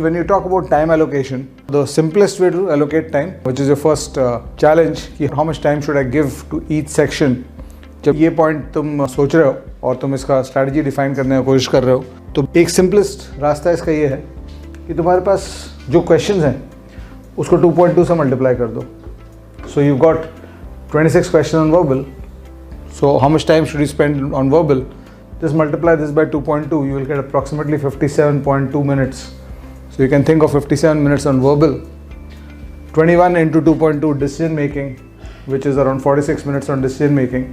When you talk about time allocation, the simplest way to allocate time, which is your first challenge, कि how much time should I give to each section. जब ये point तुम सोच रहे हो और तुम इसका strategy define करने की कोशिश कर रहे हो, तो एक simplest रास्ता इसका ये है कि तुम्हारे पास जो questions हैं उसको 2.2 से multiply कर दो. So you've got 26 questions on verbal. So how much time should you spend on verbal? Just multiply this by 2.2, you will get approximately 57.2 minutes. So you can think of 57 minutes on verbal. 21 into 2.2 decision making, which is around 46 minutes on decision making.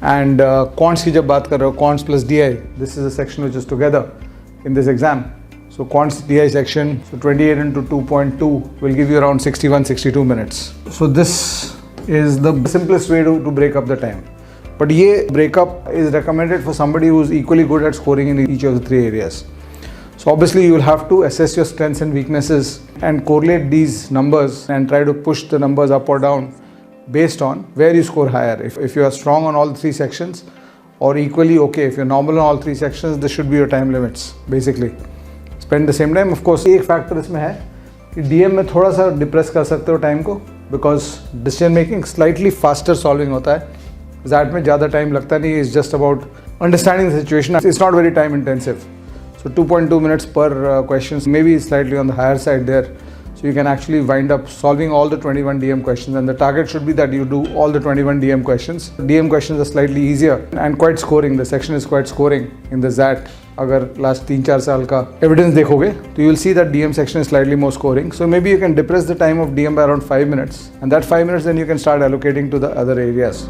And quants की जब बात कर रहे हो, quants plus DI, this is a section which is together in this exam. So quants DI section, so 28 into 2.2 will give you around 61-62 minutes. So this is the simplest way to break up the time. But ये breakup is recommended for somebody who is equally good at scoring in each of the three areas. So obviously you will have to assess your strengths and weaknesses and correlate these numbers and try to push the numbers up or down based on where you score higher. If you are strong on all three sections, or equally okay, if you're normal on all three sections, this should be your time limits basically. Spend the same time. Of course एक factor इसमें है कि DM में थोड़ा सा depress कर सकते हो time को, because decision making slightly faster solving होता है. XAT में ज़्यादा time लगता नहीं, it's just about understanding the situation. It's not very time intensive. So 2.2 minutes per questions, maybe slightly on the higher side there. So you can actually wind up solving all the 21 DM questions, and the target should be that you do all the 21 DM questions. DM questions are slightly easier and quite scoring. The section is quite scoring in the XAT. अगर last 3-4 साल का evidence देखोगे, तो you will see that DM section is slightly more scoring. So maybe you can depress the time of DM by around 5 minutes, and that 5 minutes then you can start allocating to the other areas.